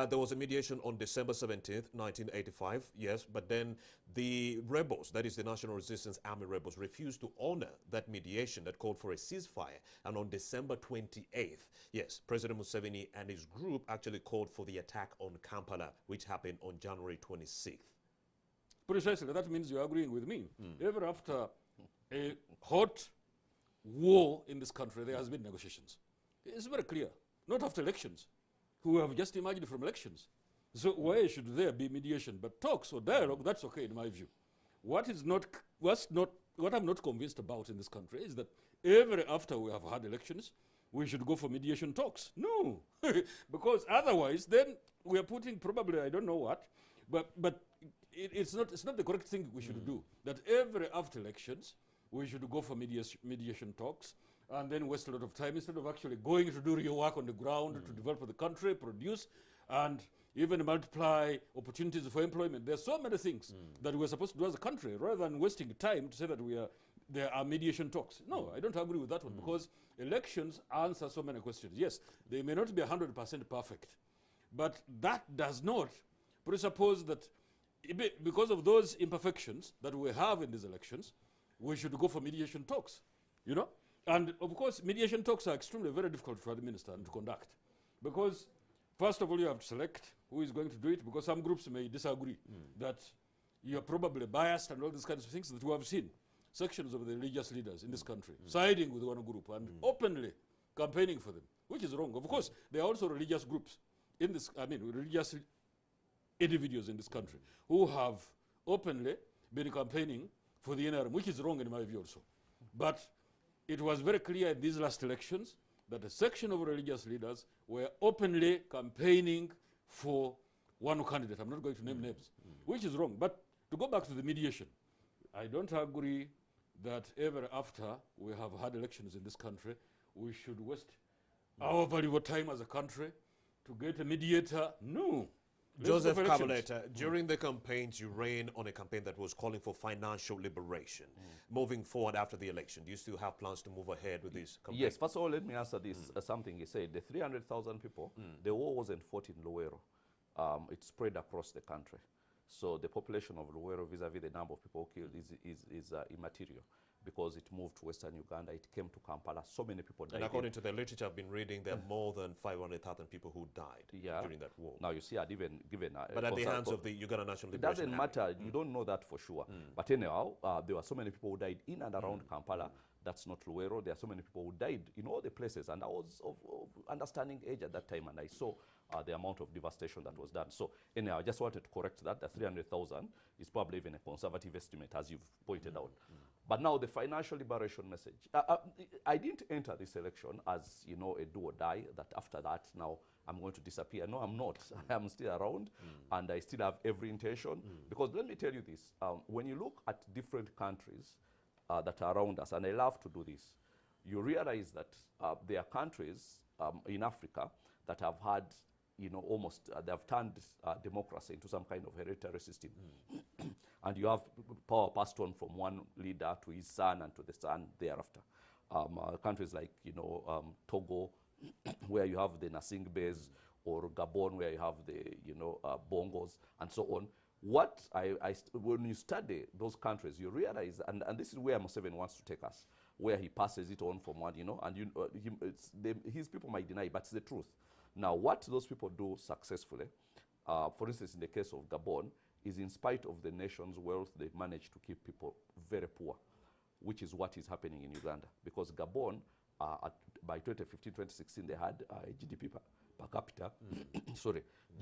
[SPEAKER 1] There was a mediation on December 17th, 1985, yes, but then the rebels, that is the National Resistance Army rebels, refused to honor that mediation that called for a ceasefire. And on December 28th, yes, President Museveni and his group actually called for the attack on Kampala, which happened on January 26th.
[SPEAKER 2] Precisely, that means you're agreeing with me. Ever after a hot war in this country, there has been negotiations. It's very clear. Not after elections. Who have just emerged from elections. So why should there be mediation? But talks or dialogue, that's okay in my view. What I'm not convinced about in this country is that every after we have had elections, we should go for mediation talks. No, because otherwise then we are putting probably, I don't know what, but it's not the correct thing we should do. That every after elections, we should go for mediation talks and then waste a lot of time instead of actually going to do real work on the ground to develop the country, produce, and even multiply opportunities for employment. There are so many things that we're supposed to do as a country rather than wasting time to say that there are mediation talks. No, I don't agree with that one because elections answer so many questions. Yes, they may not be 100% perfect, but that does not presuppose that because of those imperfections that we have in these elections, we should go for mediation talks, you know? And of course, mediation talks are extremely very difficult to administer and to conduct because first of all, you have to select who is going to do it because some groups may disagree that you're probably biased and all these kinds of things that we have seen. Sections of the religious leaders in this country siding with one group and openly campaigning for them, which is wrong. Of course, there are also religious groups in this, religious individuals in this country who have openly been campaigning for the NRM, which is wrong in my view also. But it was very clear in these last elections that a section of religious leaders were openly campaigning for one candidate. I'm not going to name names, which is wrong. But to go back to the mediation, I don't agree that ever after we have had elections in this country, we should waste our valuable time as a country to get a mediator. No.
[SPEAKER 1] Joseph Kabuleta, during the campaigns, you ran on a campaign that was calling for financial liberation. Moving forward after the election, do you still have plans to move ahead with this campaign?
[SPEAKER 3] Yes, first of all, let me answer this, something he said. The 300,000 people, the war wasn't fought in Luwero. It spread across the country. So the population of Luwero vis-a-vis the number of people killed is immaterial because it moved to Western Uganda. It came to Kampala. So many people died.
[SPEAKER 1] And according to the literature I've been reading, there are more than 500,000 people who died during that war.
[SPEAKER 3] Now, you see, I'd even given
[SPEAKER 1] but at the hands of the Uganda National Liberation
[SPEAKER 3] It doesn't matter. You don't know that for sure. But anyhow, there were so many people who died in and around Kampala. That's not Luwero. There are so many people who died in all the places. And I was of understanding age at that time, and I saw the amount of devastation that was done. So anyhow, I just wanted to correct that. The 300,000 is probably even a conservative estimate, as you've pointed out. But now the financial liberation message. I didn't enter this election as, you know, a do or die, that after that, now I'm going to disappear. No, I'm not. I am still around, and I still have every intention. Because let me tell you this. When you look at different countries that are around us, and I love to do this, you realize that there are countries in Africa that have had, you know, almost, they've turned democracy into some kind of hereditary system. And you have power passed on from one leader to his son and to the son thereafter. Countries like, you know, Togo, where you have the Nasing Base, or Gabon, where you have the, you know, Bongos, and so on. When you study those countries, you realize, and this is where Museveni wants to take us, where he passes it on from one, you know, and his people might deny, but it's the truth. Now, what those people do successfully, for instance, in the case of Gabon, is in spite of the nation's wealth, they managed to keep people very poor, which is what is happening in Uganda. Because Gabon, by 2015, 2016, they had a GDP per capita,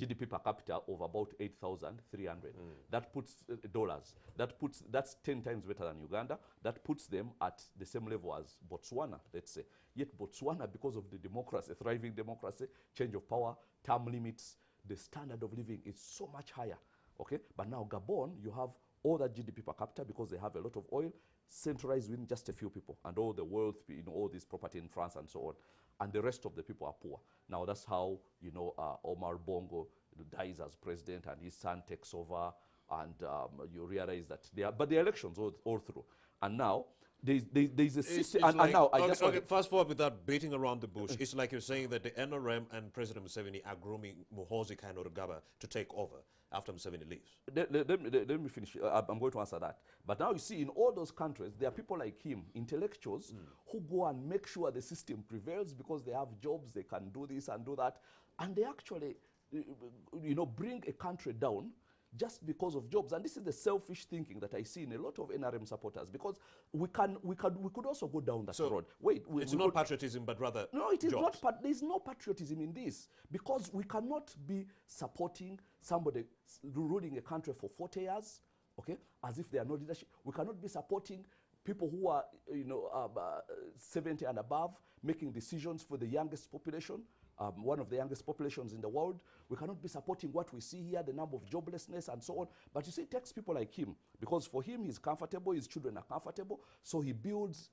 [SPEAKER 3] GDP per capita of about 8,300. That puts dollars. That's 10 times better than Uganda. That puts them at the same level as Botswana, let's say. Yet Botswana, because of the democracy, thriving democracy, change of power, term limits, the standard of living is so much higher. Okay, but now Gabon, you have all that GDP per capita because they have a lot of oil, centralized within just a few people, and all the wealth, all this property in France and so on, and the rest of the people are poor. Now that's how, Omar Bongo dies as president, and his son takes over, and you realize that but the elections all through, and now there's a system, and
[SPEAKER 1] like,
[SPEAKER 3] now
[SPEAKER 1] okay, fast forward without beating around the bush. It's like you're saying that the NRM and President Museveni are grooming Muhoozi Kainerugaba to take over after Museveni leaves.
[SPEAKER 3] Let me finish. I'm going to answer that. But now you see, in all those countries, there are people like him, intellectuals, who go and make sure the system prevails because they have jobs, they can do this and do that, and they actually, bring a country down just because of jobs. And this is the selfish thinking that I see in a lot of NRM supporters, because we could also go down that road. Wait,
[SPEAKER 1] it's not patriotism, but rather
[SPEAKER 3] no, it is
[SPEAKER 1] jobs.
[SPEAKER 3] not. There is no patriotism in this, because we cannot be supporting somebody ruling a country for 40 years, okay, as if they are not leadership. We cannot be supporting people who are 70 and above, making decisions for the youngest population. One of the youngest populations in the world. We cannot be supporting what we see here, the number of joblessness and so on. But you see, it takes people like him, because for him, he's comfortable, his children are comfortable, so he builds,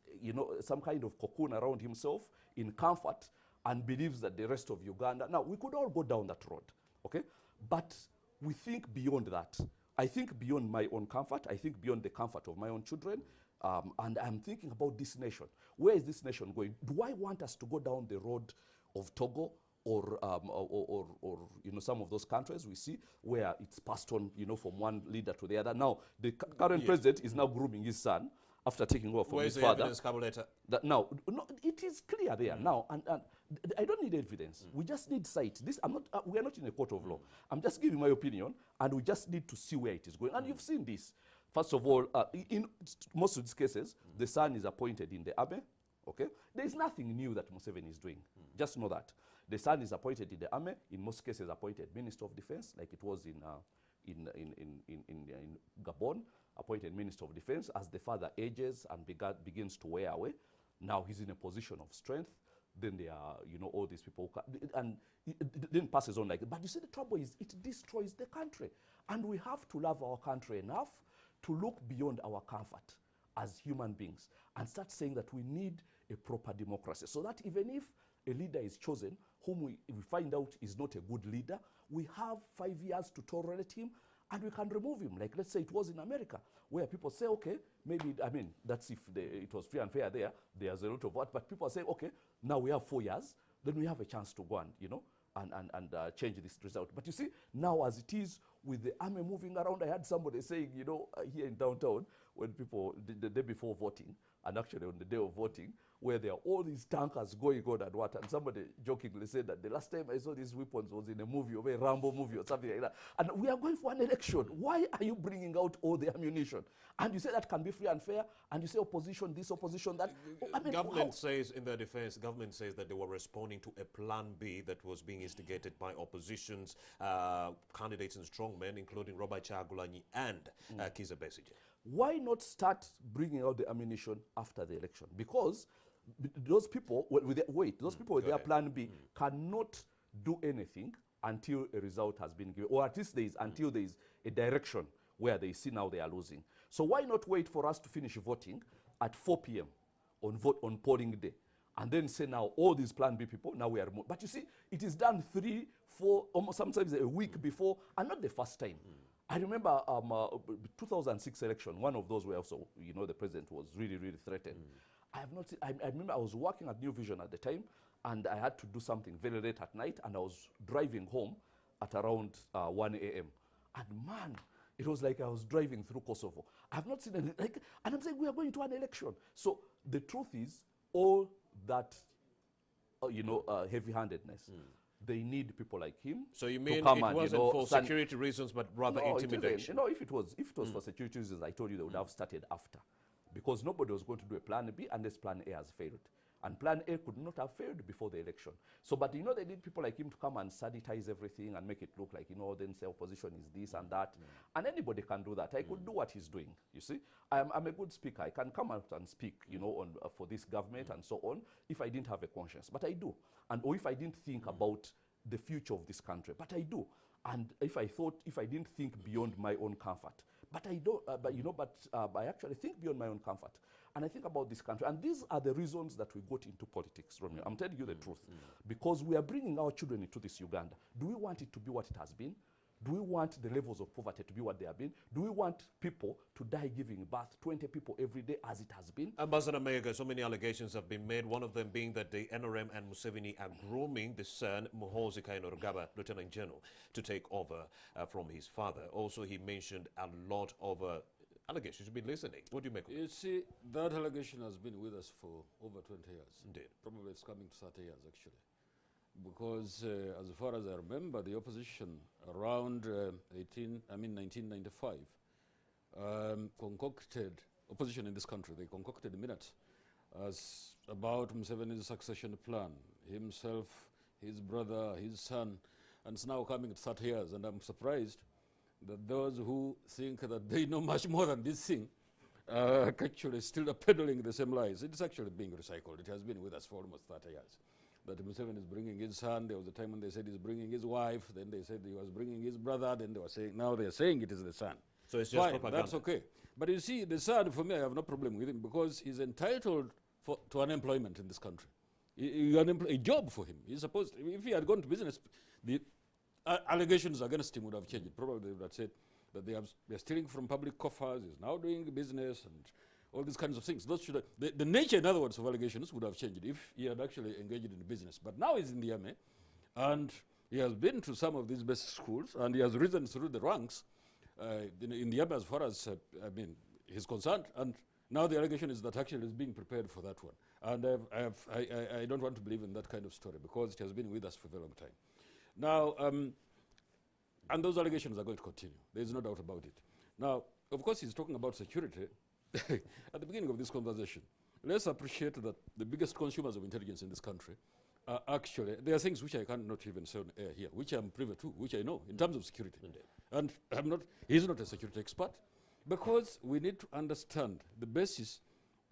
[SPEAKER 3] some kind of cocoon around himself in comfort, and believes that the rest of Uganda. Now, we could all go down that road, okay? But we think beyond that. I think beyond my own comfort. I think beyond the comfort of my own children. And I'm thinking about this nation. Where is this nation going? Do I want us to go down the road of Togo or some of those countries we see where it's passed on, from one leader to the other? Now, the current president is now grooming his son after taking over from his father.
[SPEAKER 1] Where's the evidence, Kabuleta?
[SPEAKER 3] Now, no, it is clear there now, and I don't need evidence. We just need sight. We are not in a court of law. I'm just giving my opinion, and we just need to see where it is going. And you've seen this. First of all, in most of these cases, the son is appointed in the army. Okay, there is nothing new that Museveni is doing. Just know that the son is appointed in the army. In most cases, appointed Minister of Defense, like it was in Gabon. Appointed Minister of Defense. As the father ages and begins to wear away, now he's in a position of strength. Then there are, all these people, and it then passes on like that. But you see, the trouble is, it destroys the country, and we have to love our country enough to look beyond our comfort as human beings and start saying that we need a proper democracy, so that even if a leader is chosen whom we find out is not a good leader, we have 5 years to tolerate him, and we can remove him. Like, let's say it was in America, where people say, okay, maybe, that's if it was free and fair there, there's a lot of what, but people say, okay, now we have 4 years, then we have a chance to go and change this result. But you see, now as it is, with the army moving around, I had somebody saying, here in downtown, when people, the day before voting, and actually on the day of voting, where there are all these tankers going on and what, and somebody jokingly said that the last time I saw these weapons was in a movie, or a Rambo movie or something like that. And we are going for an election. Why are you bringing out all the ammunition? And you say that can be free and fair, and you say opposition this, opposition that.
[SPEAKER 1] Government says, in their defense, government says that they were responding to a plan B that was being instigated by opposition's candidates and strongmen, including Robert Chagulanyi and Kizza Besigye.
[SPEAKER 3] Why not start bringing out the ammunition after the election? Because those people, those people with their plan B cannot do anything until a result has been given, or at least until there is a direction where they see now they are losing. So why not wait for us to finish voting at 4 p.m. on polling day, and then say now all these plan B people, now we are removed. But you see, it is done 3, 4, almost sometimes a week before, and not the first time. I remember 2006 election, one of those where also, the president was really, really threatened. I have not seen, I remember I was working at New Vision at the time, and I had to do something very late at night, and I was driving home at around 1 a.m. And man, it was like I was driving through Kosovo. I have not seen any, and I'm saying we are going to an election. So the truth is, all that, heavy-handedness, they need people like him.
[SPEAKER 1] So you mean
[SPEAKER 3] to come
[SPEAKER 1] it wasn't for security reasons, but rather intimidation?
[SPEAKER 3] If it was for security reasons, I told you they would have started after, because nobody was going to do a plan B unless plan A has failed. And plan A could not have failed before the election. So, but they need people like him to come and sanitize everything and make it look like, then say opposition is this and that. And anybody can do that. I could do what he's doing, you see. I'm a good speaker. I can come out and speak, for this government and so on, if I didn't have a conscience. But I do. Or if I didn't think about the future of this country. But I do. And if I didn't think beyond my own comfort. But I don't, I actually think beyond my own comfort. And I think about this country. And these are the reasons that we got into politics, Romeo. I'm telling you the truth. Because we are bringing our children into this Uganda. Do we want it to be what it has been? Do we want the levels of poverty to be what they have been? Do we want people to die giving birth, 20 people every day as it has been?
[SPEAKER 1] Ambassador Mayega, so many allegations have been made, one of them being that the NRM and Museveni are grooming the son, Muhoozi Kainerugaba, Lieutenant General, to take over from his father. Also, he mentioned a lot of allegations. You've been listening. What do you make of it?
[SPEAKER 2] You see, that allegation has been with us for over 20 years.
[SPEAKER 1] Indeed.
[SPEAKER 2] Probably it's coming to 30 years, actually. Because as far as I remember, the opposition around 1995 concocted, opposition in this country, they concocted minutes as about Museveni's succession plan, himself, his brother, his son, and it's now coming to 30 years. And I'm surprised that those who think that they know much more than this thing are actually still peddling the same lies. It's actually being recycled. It has been with us for almost 30 years. That Museveni is bringing his son. There was a time when they said he's bringing his wife. Then they said he was bringing his brother. Then they were saying, now they're saying it is the son.
[SPEAKER 1] So it's just
[SPEAKER 2] fine,
[SPEAKER 1] propaganda.
[SPEAKER 2] that's okay. But you see, the son, for me, I have no problem with him because he's entitled to unemployment in this country. A job for him. He's supposed to, if he had gone to business, the allegations against him would have changed. Probably they would have said that they're stealing from public coffers, he's now doing business and all these kinds of things. Those should the nature, in other words, of allegations would have changed if he had actually engaged in business. But now he's in the army, and he has been to some of these best schools, and he has risen through the ranks in the army as far as, he's concerned. And now the allegation is that actually he's being prepared for that one. And I don't want to believe in that kind of story because it has been with us for a very long time. Now, and those allegations are going to continue. There is no doubt about it. Now, of course, he's talking about security. At the beginning of this conversation, let's appreciate that the biggest consumers of intelligence in this country are actually, there are things which I cannot even say on air here, which I'm privy to, which I know in terms of security. And he's not a security expert, because we need to understand the basis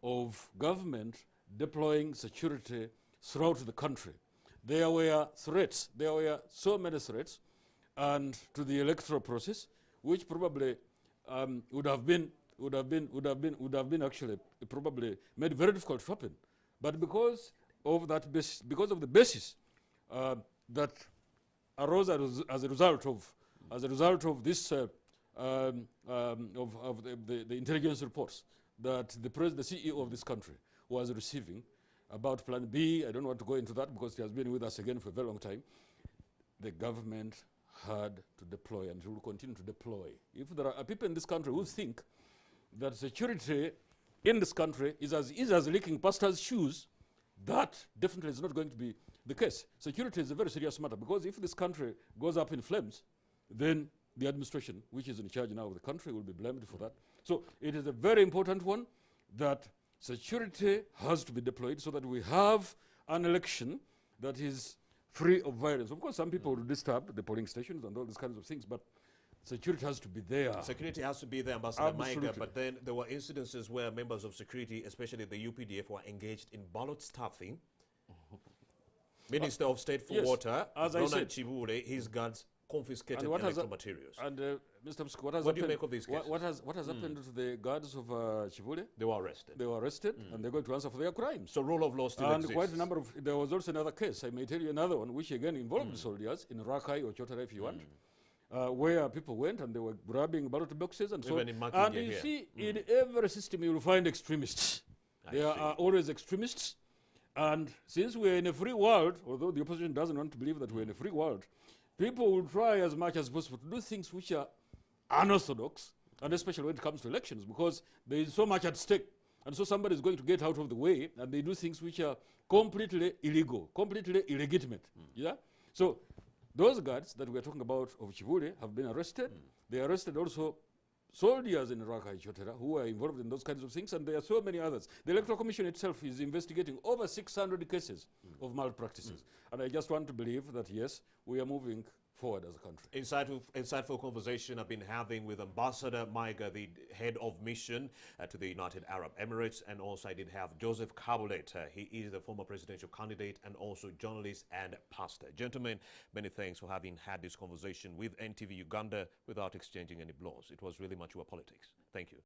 [SPEAKER 2] of government deploying security throughout the country. There were threats, there were so many threats, and to the electoral process, which probably would have been actually probably made very difficult to happen. But because of that because of the basis that arose as a result of this of the intelligence reports that the CEO of this country was receiving about Plan B, I don't want to go into that because he has been with us again for a very long time. The government had to deploy and will continue to deploy. If there are people in this country who think that security in this country is as easy as licking pastor's shoes, that definitely is not going to be the case. Security is a very serious matter because if this country goes up in flames, then the administration, which is in charge now of the country, will be blamed for that. So it is a very important one that security has to be deployed so that we have an election that is free of violence. Of course, some people will disturb the polling stations and all these kinds of things, but security has to be there.
[SPEAKER 1] Security has to be there, Ambassador Maiga, but then there were incidences where members of security, especially the UPDF, were engaged in ballot stuffing. Minister of State for Water, Ronald Chibule, his guards confiscated electoral materials.
[SPEAKER 2] And Mr. Msuku,
[SPEAKER 1] what do you make of these cases?
[SPEAKER 2] What has happened to the guards of Chibule?
[SPEAKER 1] They were arrested.
[SPEAKER 2] They were arrested, and they're going to answer for their crimes.
[SPEAKER 1] So rule of law still exists.
[SPEAKER 2] And quite a number of, there was also another case, I may tell you another one, which again involved soldiers in Rakai or Chotara, if you want. Where people went and they were grabbing ballot boxes and so on. And you see, in every system you will find extremists. There are always extremists. And since we're in a free world, although the opposition doesn't want to believe that we're in a free world, people will try as much as possible to do things which are unorthodox, and especially when it comes to elections, because there is so much at stake. And so somebody is going to get out of the way, and they do things which are completely illegal, completely illegitimate. Yeah? So those guards that we're talking about of Chibule have been arrested. They arrested also soldiers in Rakai Chotera who are involved in those kinds of things, and there are so many others. The Electoral Commission itself is investigating over 600 cases of malpractices. And I just want to believe that, yes, we are moving forward as a country.
[SPEAKER 1] Insightful conversation I've been having with Ambassador Maiga, the head of mission to the United Arab Emirates, and also I did have Joseph Kabuleta. He is the former presidential candidate and also journalist and pastor. Gentlemen, many thanks for having had this conversation with NTV Uganda without exchanging any blows. It was really mature politics. Thank you.